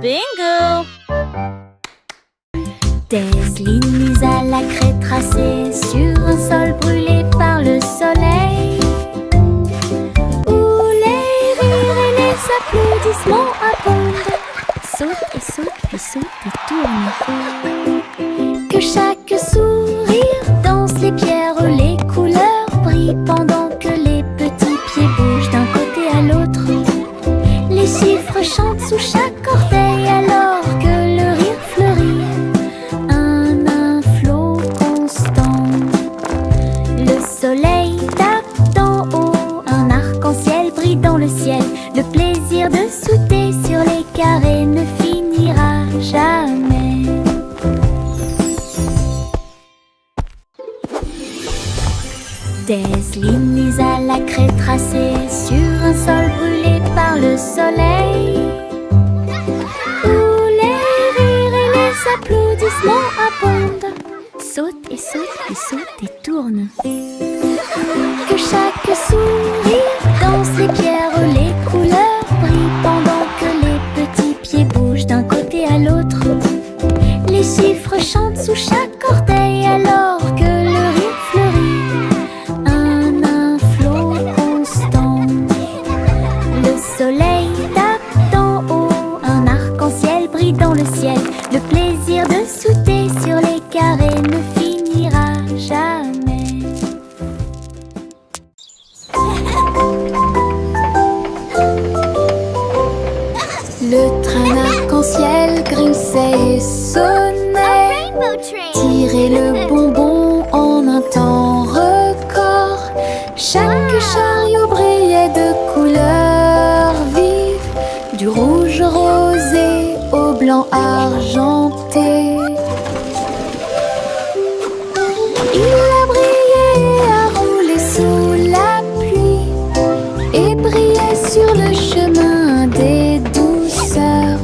Bingo! Des lignes mises à la craie tracées sur un sol brûlé par le soleil, où les rires et les applaudissements abondent. Saute et saute, puis saute et tourne. Que chaque sourire danse les pierres, les couleurs brillent pendant que les petits pieds bougent d'un côté à l'autre. Les chiffres chantent sous chaque orteil alors que le rire fleurit. Un flot constant. Le soleil tape d'en haut, un arc-en-ciel brille dans le ciel. Le plaisir de sauter sur les carrés ne finira jamais. Des lignes mises à la craie tracées sur un sol brûlé par le soleil, où les rires et les applaudissements abondent. Saute et saute et saute et tourne. Que chaque sourire danse les pierres, les couleurs brillent pendant que les petits pieds bougent d'un côté à l'autre. Les chiffres chantent sous chaque orteil alors que le rire fleurit. Un flot constant. Le soleil tape d'en haut, un arc-en-ciel brille dans le ciel. Le plaisir de sauter sur les carrés ne finira jamais. Le train arc-en-ciel grinçait et sonnait. Tirer le bonbon en un temps record. Chaque chariot brillait de couleurs vives, du rouge rosé au blanc argenté. Il a brillé et a roulé sous la pluie et brillait sur le chemin des douceurs.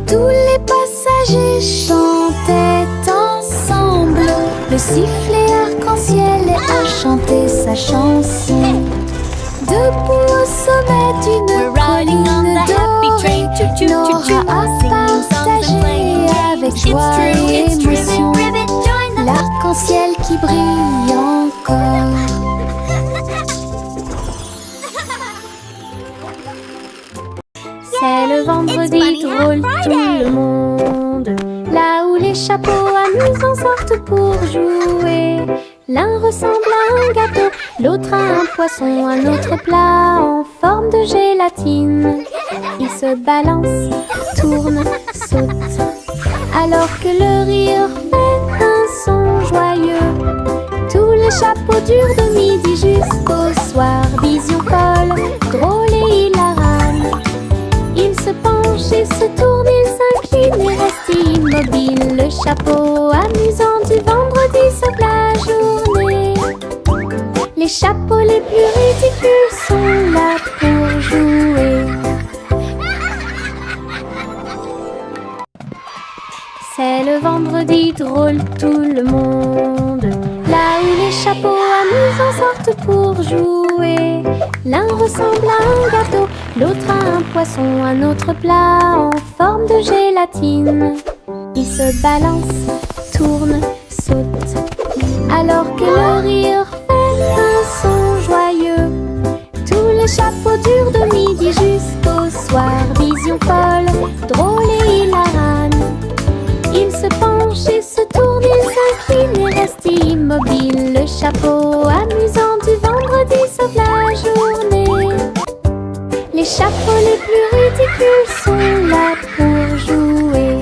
Tous les passagers chantaient ensemble. Le sifflet arc-en-ciel a chanté sa chanson. Debout au sommet d'une colline dorée, Nora a partagé avec joie et émotion l'arc-en-ciel qui brille encore. C'est le vendredi drôle, tout le monde, là où les chapeaux amusants sortent pour jouer. L'un ressemble à un gâteau, l'autre à un poisson, un autre plat en forme de gélatine. Ils se balancent, tournent, sautent, alors que le rire fait un son joyeux. Tous les chapeaux durent de midi jusqu'au soir. Vision folle, drôle et hilarane. Ils se penchent et se tournent, ils s'inclinent et restent immobiles. Le chapeau amusant du vendredi sauve la journée. Les chapeaux les plus ridicules sont là pour jouer. C'est le vendredi drôle, tout le monde, là où les chapeaux amusants sortent pour jouer. L'un ressemble à un gâteau, l'autre à un poisson, un autre plat en forme de gélatine. Ils se balancent, tournent, sautent, alors que le rire fait un son joyeux. Tous les chapeaux durent de midi jusqu'au soir. Vision folle, drôle et hilarane. Ils se penchent et se tournent, ils s'inclinent et restent immobiles. Le chapeau amusant du vendredi sauve la journée. Les chapeaux les plus ridicules sont là pour jouer.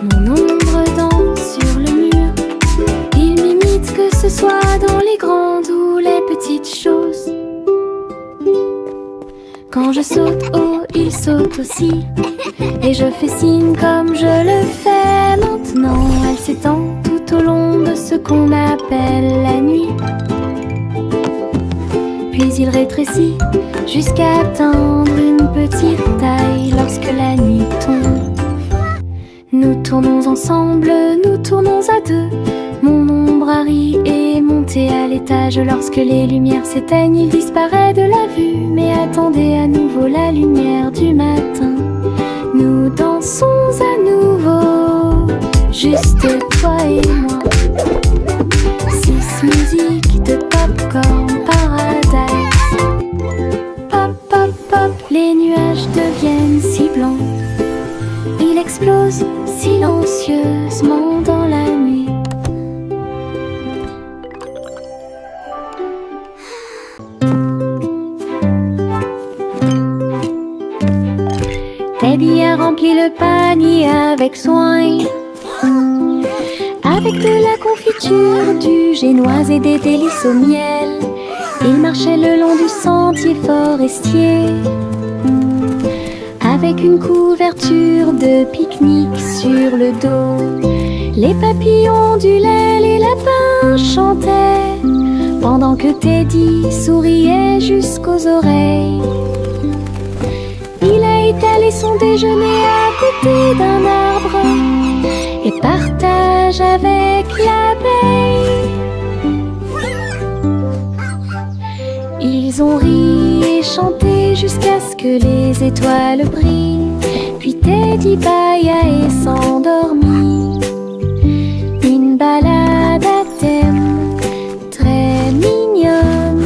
Mon ombre danse sur le mur. Il m'imite que ce soit dans les grandes ou les petites choses. Quand je saute haut, il saute aussi. Et je fais signe comme je le fais maintenant. Elle s'étend tout au long de ce qu'on appelle la nuit. Puis il rétrécit jusqu'à atteindre une petite taille lorsque la nuit tombe. Nous tournons ensemble, nous tournons à deux. Mon ombre chambre, Harry est monté à l'étage. Lorsque les lumières s'éteignent, il disparaît de la vue. Mais attendez à nouveau la lumière du matin. Nous dansons à nouveau, juste toi et moi. 6 musiques de Popcorn Paradise. Pop, pop, pop, les nuages deviennent si blancs. Il explose silencieusement dans la nuit. Teddy a rempli le panier avec soin, avec de la confiture, du génoise et des délices au miel. Il marchait le long du sentier forestier, avec une couverture de pique-nique sur le dos. Les papillons ondulaient, les lapins chantaient, pendant que Teddy souriait jusqu'aux oreilles. Il a étalé son déjeuner à côté d'un arbre et partage avec l'abeille. Ils ont ri et chanté jusqu'à ce que les étoiles brillent. Puis Teddy bâilla et s'endormit. Une balade à thème très mignonne.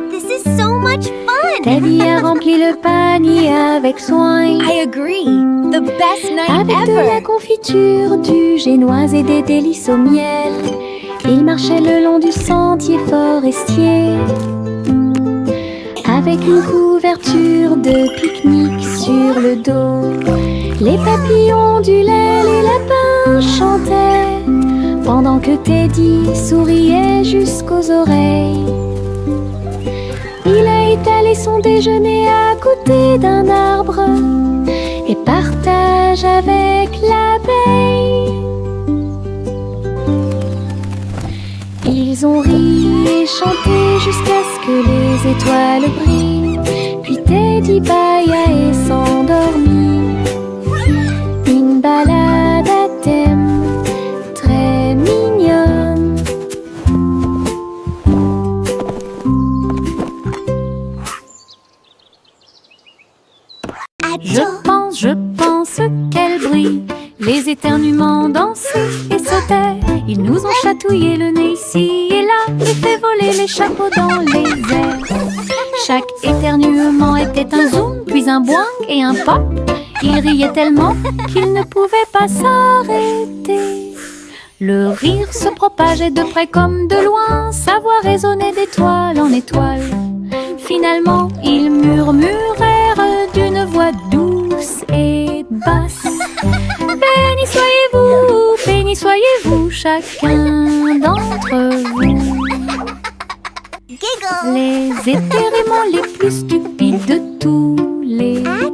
This is so much fun! Teddy a rempli le panier avec soin, I agree. The best night avec de la ever. confiture, du génoise et des délices au miel. Il marchait le long du sentier forestier, avec une couverture de pique-nique sur le dos. Les papillons ondulaient, les lapins chantaient, pendant que Teddy souriait jusqu'aux oreilles. Il a étalé son déjeuner à côté d'un arbre et partage avec l'abeille. Ils ont ri et chanté jusqu'à ce que les étoiles brillent. Puis Teddy bâilla et s'endormit. Une balade à thème très mignonne. Je pense qu'elle brille. Les éternuements dansaient et sautaient. Ils nous ont chatouillé le nez ici et là et fait voler les chapeaux dans les airs. Chaque éternuement était un zoom, puis un boing et un pop. Ils riaient tellement qu'ils ne pouvaient pas s'arrêter. Le rire se propageait de près comme de loin, sa voix résonnait d'étoile en étoile. Finalement, ils murmurèrent d'une voix douce et basse. Béni soyez-vous, chacun d'entre vous. Giggle. Les éternuements les plus stupides de tous les temps.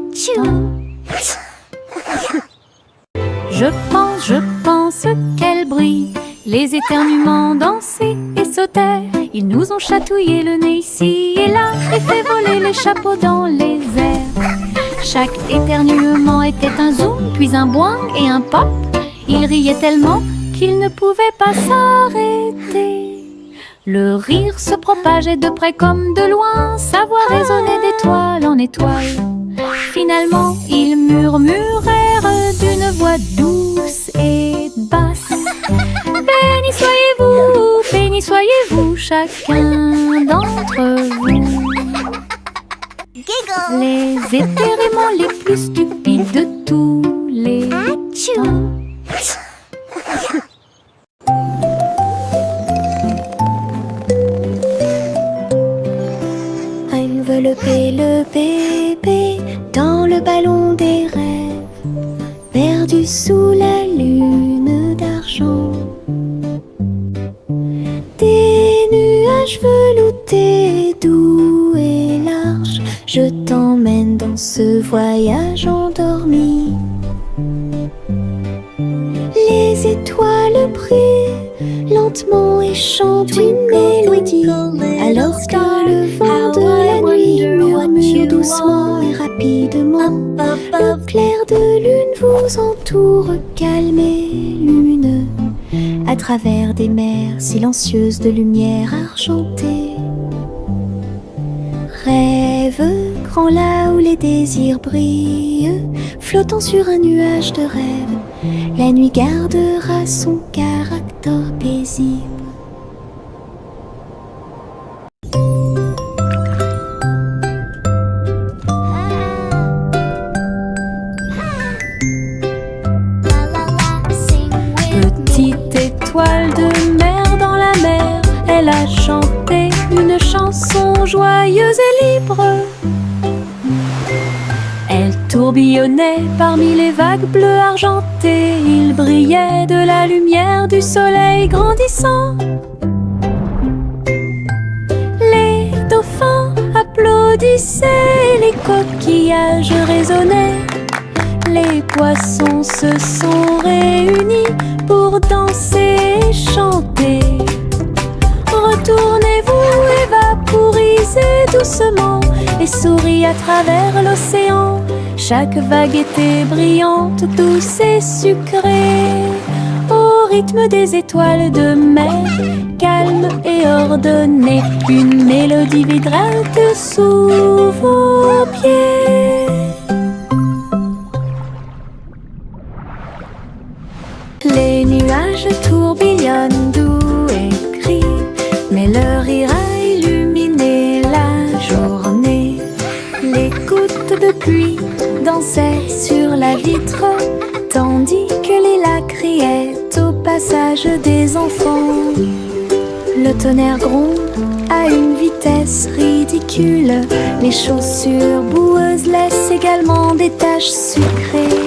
Je pense qu'elle brille. Les éternuements dansaient et sautaient. Ils nous ont chatouillé le nez ici et là et fait voler les chapeaux dans les airs. Chaque éternuement était un zoom, puis un boing et un pop. Ils riaient tellement qu'ils ne pouvaient pas s'arrêter. Le rire se propageait de près comme de loin, sa voix résonnait d'étoile en étoile. Finalement, ils murmurèrent d'une voix douce et basse. Béni soyez-vous, chacun d'entre vous. Giggle. Les éternuements les plus stupides de tous les temps. Envelopper le bébé dans le ballon des rêves, perdu sous la lune d'argent. Des nuages veloutés, doux et larges, je t'emmène dans ce voyage endormi. Les étoiles brillent, lentement et chante une mélodie. Alors que le vent de la nuit murmure doucement et rapidement, le clair de lune vous entoure, calme et lumineux, à travers des mers silencieuses de lumière argentée. Rêve grand là où les désirs brillent, flottant sur un nuage de rêve, la nuit gardera son caractère paisible. Petite étoile de mer dans la mer, elle a chanté une chanson joyeuse et libre. Elle tourbillonnait parmi les vagues bleues argentées, il brillait de la lumière du soleil grandissant. Les dauphins applaudissaient, les coquillages résonnaient, les poissons se sont réunis pour danser et chanter. Retournez-vous et vaporisez doucement et souris à travers l'océan. Chaque vague était brillante, douce et sucrée, au rythme des étoiles de mer, calme et ordonnée. Une mélodie vibrante sous vos pieds. Les nuages tourbillonnent doux et gris, mais leur rire a illuminé la journée. Les gouttes de pluie dansaient sur la vitre, tandis que les lacs criaient au passage des enfants. Le tonnerre gronde à une vitesse ridicule, les chaussures boueuses laissent également des taches sucrées.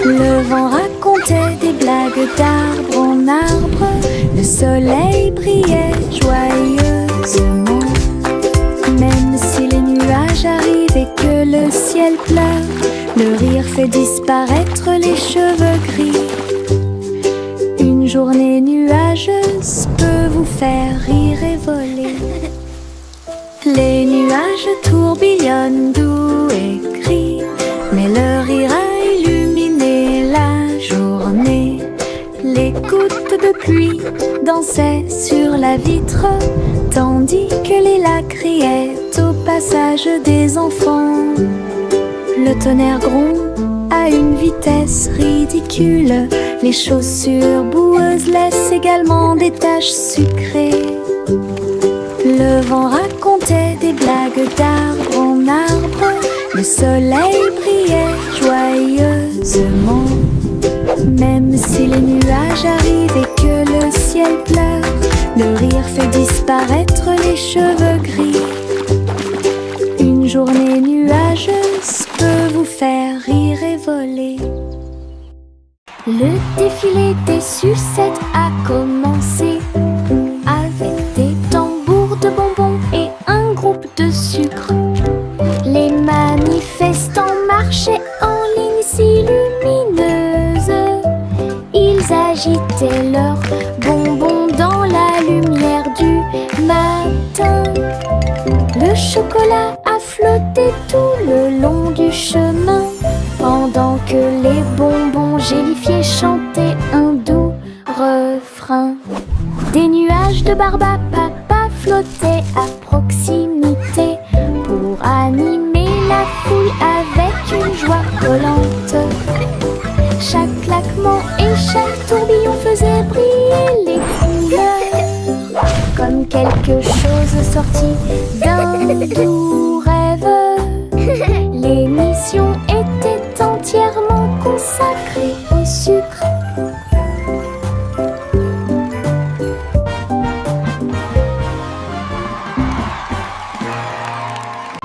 Le vent racontait des blagues d'arbre en arbre, le soleil brillait joyeusement. Même si les nuages arrivent et que le ciel pleure, le rire fait disparaître les cheveux gris. Une journée nuageuse peut vous faire rire et voler. Les nuages tourbillonnent doux et gris, mais le rire a illuminé la journée. Les gouttes de pluie dansaient sur la vitre, tandis que les lacs criaient au passage des enfants. Le tonnerre gronde à une vitesse ridicule, les chaussures boueuses laissent également des taches sucrées. Le vent racontait des blagues d'arbre en arbre, le soleil brillait joyeusement. Même si les nuages arrivent et que le ciel pleure, le rire fait disparaître les cheveux gris. Une journée nuageuse peut vous faire rire et voler. Le défilé des sucettes a commencé, avec des tambours de bonbons et un groupe de sucre. Les manifestants marchaient en ligne si lumineuse, ils agitaient leurs bonbons dans la lumière du matin. Le chocolat a flotté tout le long du chemin, pendant que les bonbons gélifiés chantaient un doux refrain. Des nuages de barbe à papa flottaient à proximité pour animer la foule avec une joie collante. Chaque claquement et chaque tourbillon faisait briller les couleurs, comme quelque chose sorti d'un doux rêve. L'émission était entièrement consacrée au sucre.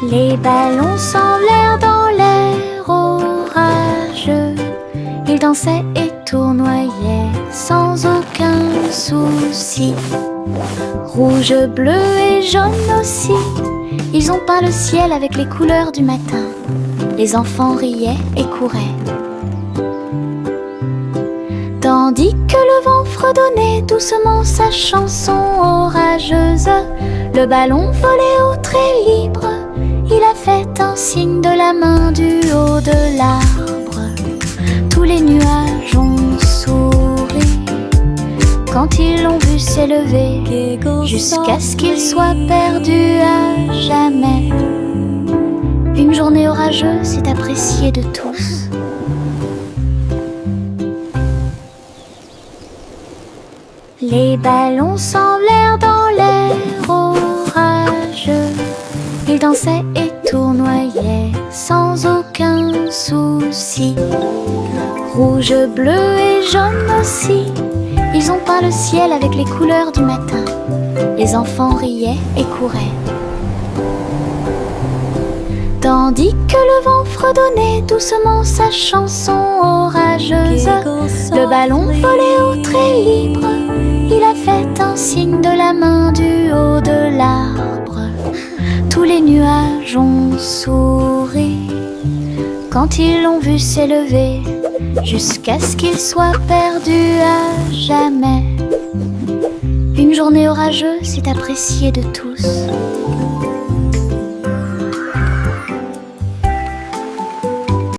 Les ballons s'envolèrent dans l'air orageux. Ils dansaient et tournoyaient sans aucun souci. Rouge, bleu et jaune aussi, ils ont peint le ciel avec les couleurs du matin. Les enfants riaient et couraient, tandis que le vent fredonnait doucement sa chanson orageuse. Le ballon volait au trait libre. Il a fait un signe de la main du haut de l'arbre. Tous les nuages ont souri quand ils l'ont vu s'élever, jusqu'à ce qu'il soit perdu à jamais. Une journée orageuse est appréciée de tous. Les ballons semblèrent dans l'air orageux. Ils dansaient et tournoyaient sans aucun souci. Rouge, bleu et jaune aussi. Ils ont peint le ciel avec les couleurs du matin. Les enfants riaient et couraient. Tandis que le vent fredonnait doucement sa chanson orageuse, le ballon volait au trait libre. Il a fait un signe de la main du haut de l'arbre. Tous les nuages ont souri quand ils l'ont vu s'élever, jusqu'à ce qu'il soit perdu à jamais. Une journée orageuse est appréciée de tous.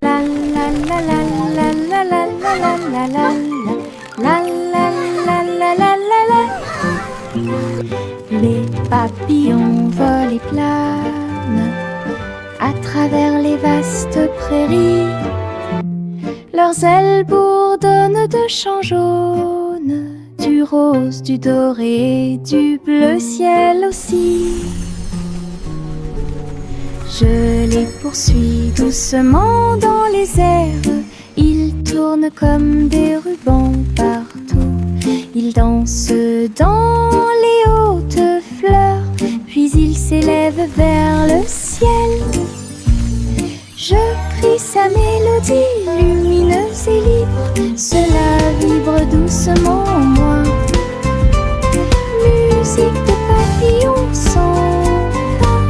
La la la la la la la la la la la la la la la. Les papillons volent et planent à travers les vastes prairies. Leurs ailes bourdonnent de chants jaunes, du rose, du doré, du bleu ciel aussi. Je les poursuis doucement dans les airs. Ils tournent comme des rubans partout. Ils dansent dans les hautes fleurs, puis ils s'élèvent vers le ciel. Je crie sa mélodie lumineuse et libre. Cela vibre doucement en moi. Musique de papillons sans fin.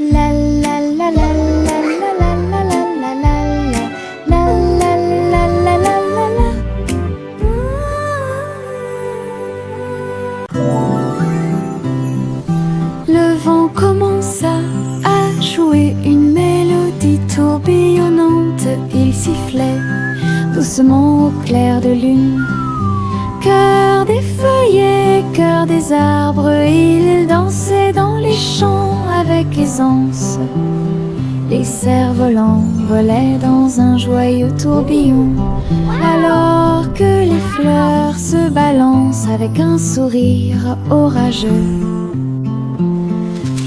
La la la la la la la la la la la la la la la la. Le vent commença à jouer une mélodie tourbillonnante. Il sifflait doucement au clair de lune. Cœur des feuillets, cœur des arbres, il dansait dans les champs avec aisance. Les cerfs-volants volaient dans un joyeux tourbillon, alors que les fleurs se balancent avec un sourire orageux.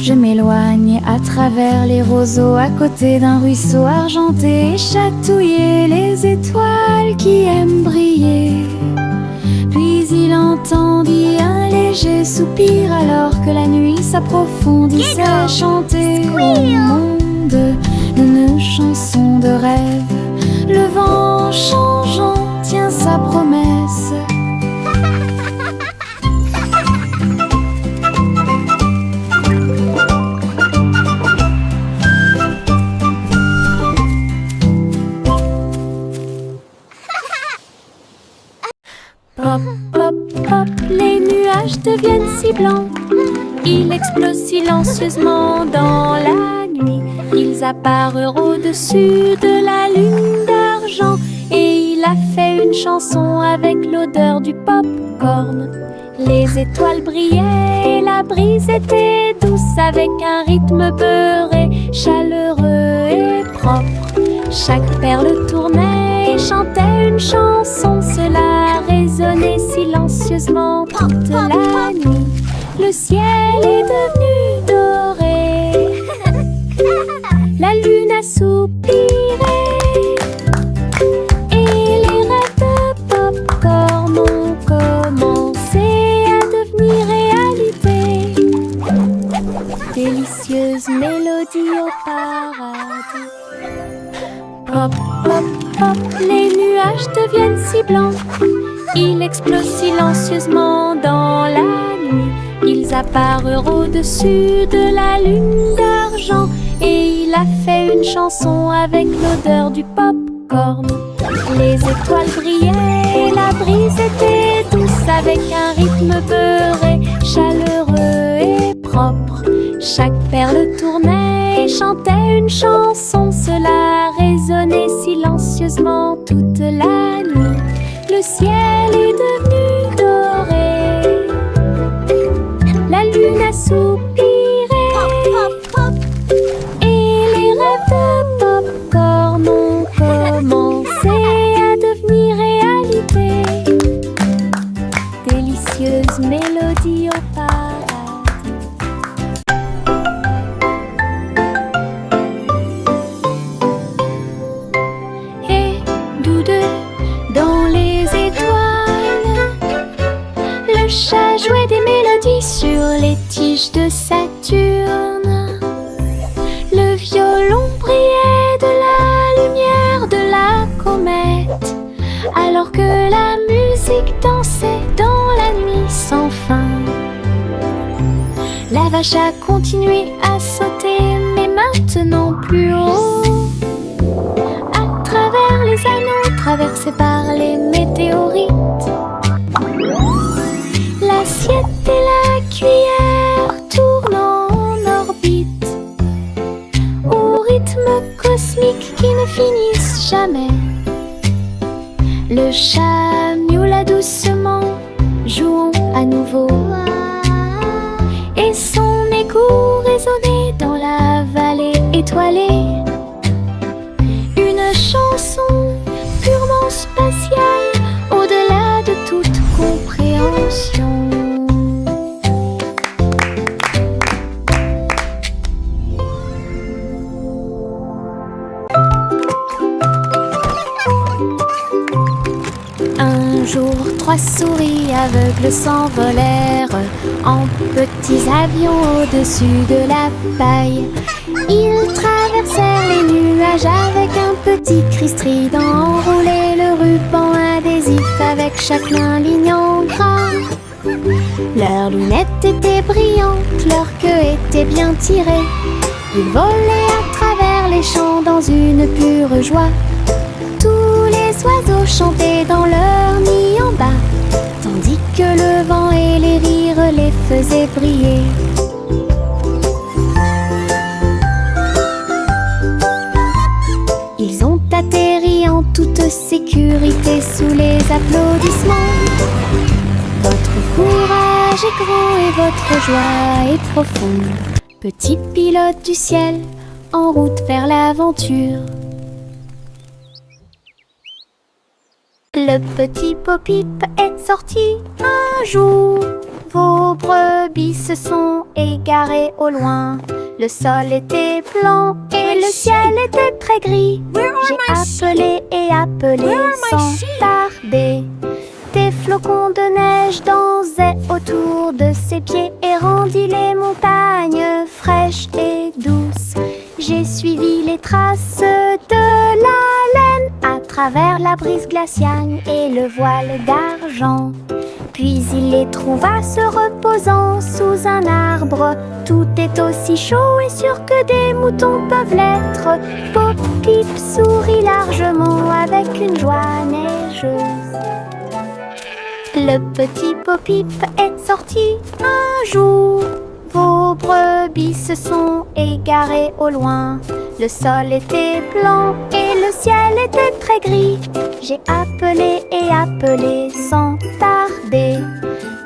Je m'éloigne à travers les roseaux, à côté d'un ruisseau argenté, et chatouiller les étoiles qui aiment briller. Puis il entendit un léger soupir, alors que la nuit s'approfondissait, chanter au monde une chanson de rêve. Le vent changeant tient sa promesse. Pop, pop, pop, les nuages deviennent si blancs. Ils explosent silencieusement dans la nuit. Ils apparurent au-dessus de la lune d'argent. Et il a fait une chanson avec l'odeur du pop-corn. Les étoiles brillaient et la brise était douce, avec un rythme beurré, chaleureux et propre. Chaque perle tournait et chantait une chanson. Cela résonnait silencieusement toute la nuit. Le ciel est devenu doré. La lune a soupiré. Et les rêves de pop-corn ont commencé à devenir réalité. Délicieuse mélodie au paradis. Pop, pop, pop, les nuages deviennent si blancs. Ils explosent silencieusement dans la nuit. Ils apparurent au-dessus de la lune d'argent. Et il a fait une chanson avec l'odeur du pop-corn. Les étoiles brillaient, la brise était douce avec un rythme beurré, chaleureux et propre. Chaque perle tournait et chantait une chanson, cela résonnait silencieusement toute la nuit. Le ciel est devenu doré, la lune a soupiré, et les rêves de popcorn ont commencé à devenir réalité. Délicieuse mélodie au paradis. Et tous deux dans les étoiles, le chat jouait des mélodies sur les tiges de Saturne. Le violon brillait de la lumière de la comète, alors que la musique dansait dans la nuit sans fin. La vache a continué à sauter, mais maintenant plus haut, à travers les anneaux traversés par les météorites. L'assiette et la cuillère tournent en orbite, au rythme cosmique qui ne finissent jamais. Le chat miaula doucement, jouons à nouveau, et son écho résonnait dans la vallée étoilée. Une chanson purement spatiale, au-delà de toute compréhension. Un jour, 3 souris aveugles s'envolèrent en petits avions au-dessus de la paille. Ils traversèrent les nuages avec un petit cri strident, enroulé le ruban adhésif avec chaque main ligne en gras. Leurs lunettes étaient brillantes, leur queue était bien tirée. Ils volaient à travers les champs dans une pure joie. Tous les oiseaux chantaient dans leur nid en bas, tandis que le vent et les rires les faisaient briller. Ils ont atterri en toute sécurité sous les applaudissements. Votre courage est grand et votre joie est profonde, petits pilotes du ciel en route vers l'aventure. Le petit Bo-Peep est sorti un jour. Vos brebis se sont égarées au loin. Le sol était blanc et le ciel était très gris. J'ai appelé et appelé sans tarder. Des flocons de neige dansaient autour de ses pieds et rendit les montagnes fraîches et douces. J'ai suivi les traces de la laine à travers la brise glaciale et le voile d'argent. Puis il les trouva se reposant sous un arbre. Tout est aussi chaud et sûr que des moutons peuvent l'être. Bo-Peep sourit largement avec une joie neigeuse. Le petit Bo-Peep est sorti un jour. Vos brebis se sont égarées au loin. Le sol était blanc et le ciel était très gris. J'ai appelé et appelé sans tarder.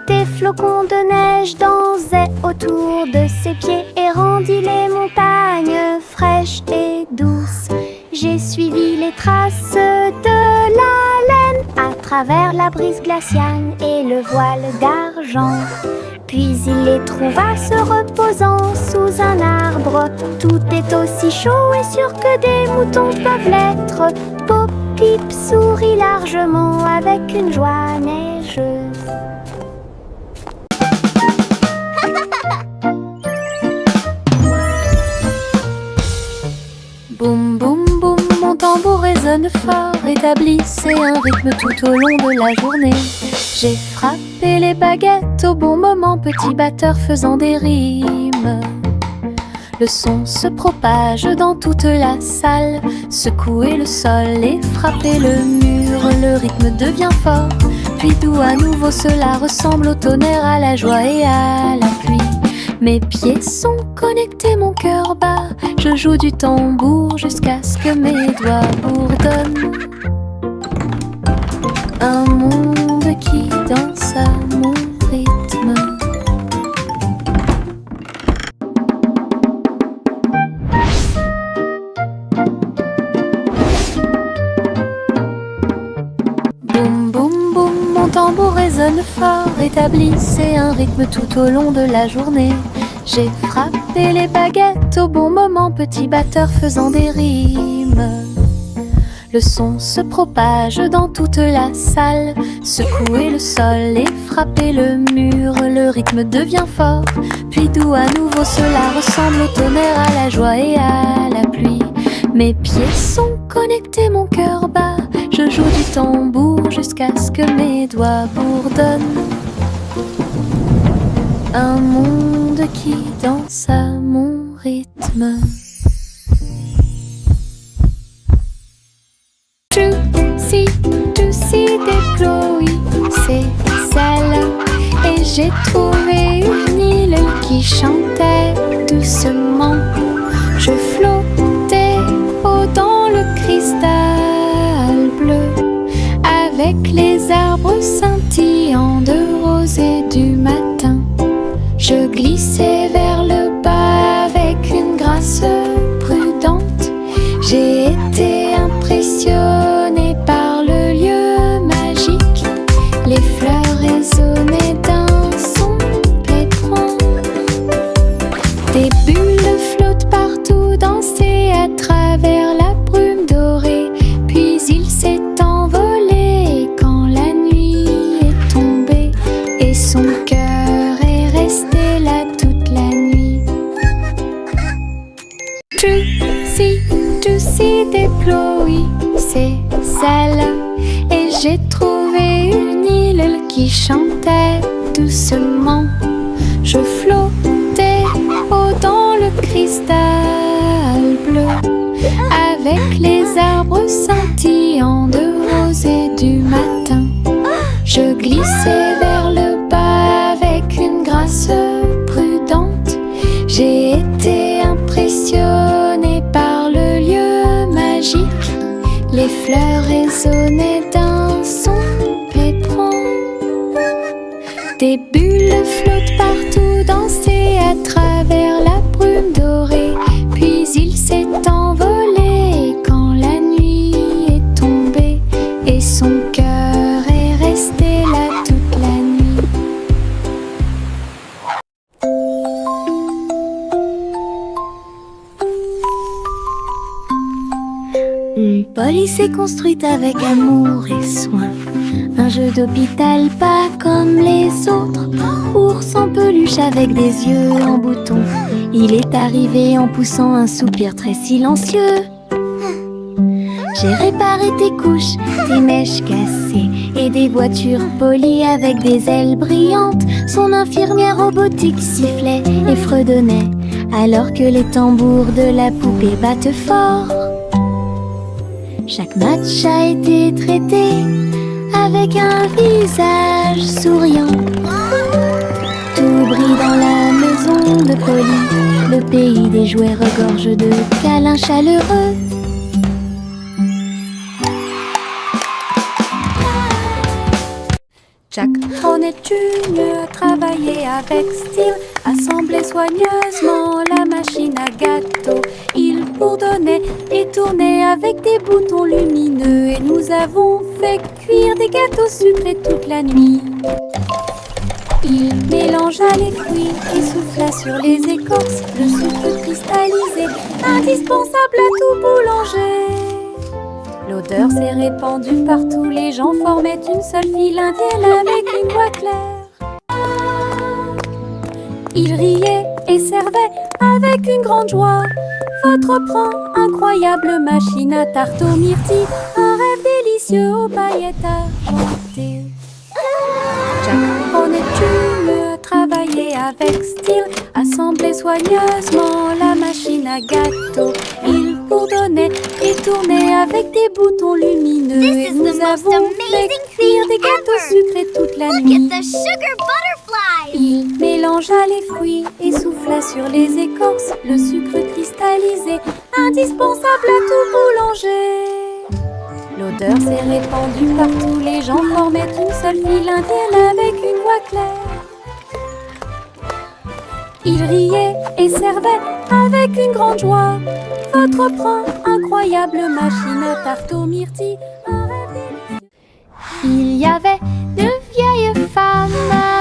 Des flocons de neige dansaient autour de ses pieds et rendit les montagnes fraîches et douces. J'ai suivi les traces de la laine à travers la brise glaciale et le voile d'argent. Puis il les trouva se reposant sous un arbre. Tout est aussi chaud et sûr que des moutons peuvent l'être. Bo-Peep sourit largement avec une joie neigeuse. Boum boum boum, mon tambour résonne fort, établissez un rythme tout au long de la journée. J'ai frappé les baguettes au bon moment, petit batteur faisant des rimes. Le son se propage dans toute la salle, secouer le sol et frapper le mur. Le rythme devient fort, puis doux à nouveau. Cela ressemble au tonnerre, à la joie et à la pluie. Mes pieds sont connectés, mon cœur bat. Je joue du tambour jusqu'à ce que mes doigts bourdonnent. Un monde qui danse à mon rythme. Boum boum boum, mon tambour résonne fort. Établissez un rythme tout au long de la journée. J'ai frappé les baguettes au bon moment, petit batteur faisant des rimes. Le son se propage dans toute la salle, secouer le sol et frapper le mur. Le rythme devient fort, puis doux à nouveau. Cela ressemble au tonnerre, à la joie et à la pluie. Mes pieds sont connectés, mon cœur bat. Je joue du tambour jusqu'à ce que mes doigts bourdonnent. Un monde qui danse à mon rythme. Juicy déploie ses ailes et j'ai trouvé une île qui chantait doucement. Je flottais dans le cristal bleu avec les arbres scintillants de rose et du matin. Je glissais vers le bas avec une grâce prudente. J'ai été impressionnée par le lieu magique. Les fleurs résonnaient d'un son pétrant. Des bulles flottent partout, dansaient à travers la brume dorée. Puis il s'est envolé quand la nuit est tombée. Et son cœur est resté là toute la nuit. Juicy déploie ses ailes et j'ai trouvé une île qui chantait doucement. Je flottais dans le cristal bleu avec les arbres scintillants de rose et du matin. Je glissais vers le bas avec une grâce prudente. J'ai été impressionnée par le lieu magique. Les fleurs résonnaient d'un son pétrant. Des bulles flottent partout, dansaient à travers la brume dorée. Puis il s'est envolé quand la nuit est tombée. Et son cœur est resté là toute la nuit. Une police est construite avec amour et soin. Un jeu d'hôpital pas comme les autres. Ours en peluche avec des yeux en bouton. Il est arrivé en poussant un soupir très silencieux. J'ai réparé tes couches, tes mèches cassées et des voitures polies avec des ailes brillantes. Son infirmière robotique sifflait et fredonnait alors que les tambours de la poupée battent fort. Chaque match a été traité avec un visage souriant. Tout brille dans la maison de Polly. Le pays des jouets regorge de câlins chaleureux. Jack, Ron et Junior travaillaient avec style, assemblaient soigneusement la machine à gâteau. Ils bourdonnaient et tournaient avec des boutons lumineux et nous avons fait cuire des gâteaux sucrés toute la nuit. Il mélangea les fruits et souffla sur les écorces le sucre cristallisé, indispensable à tout boulanger. L'odeur s'est répandue partout, les gens formaient une seule file indienne avec une voix claire. Ils riaient et servaient avec une grande joie. Votre pain, incroyable machine à tarte aux myrtilles, un rêve délicieux aux paillettes argentées. Jack, Ron et Junior travaillaient avec style, assemblaient soigneusement la machine à gâteau. Il bourdonnait et tournait avec des boutons lumineux. Et nous avons fait cuire des gâteaux sucrés toute la Look nuit. at the sugar butterflies! Il mélangea les fruits et souffla sur les écorces le sucre cristallisé, indispensable à tout boulanger. L'odeur s'est répandue partout, les gens formaient une seule file indienne avec une voix claire. Il riait et servait avec une grande joie votre pain, incroyable machine à tarte aux myrtilles, un rêve délicieux. Il y avait de vieilles femmes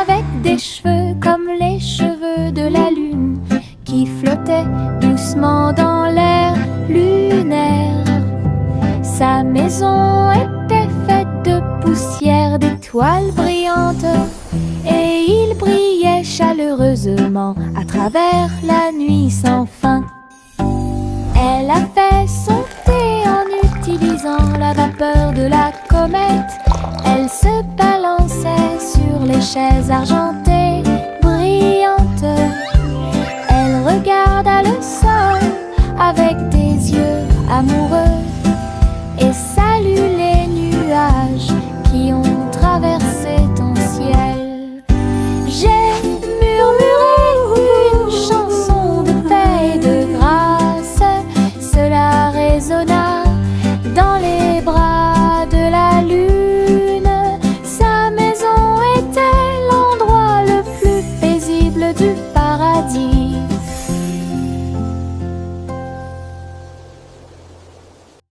avec des cheveux comme les cheveux de la lune qui flottaient doucement dans l'air lunaire. Sa maison était faite de poussière, d'étoiles brillantes, et il brillait chaleureusement à travers la nuit sans fin. Elle a fait son thé en utilisant la vapeur de la comète. Elle se balançait sur les chaises argentées brillantes.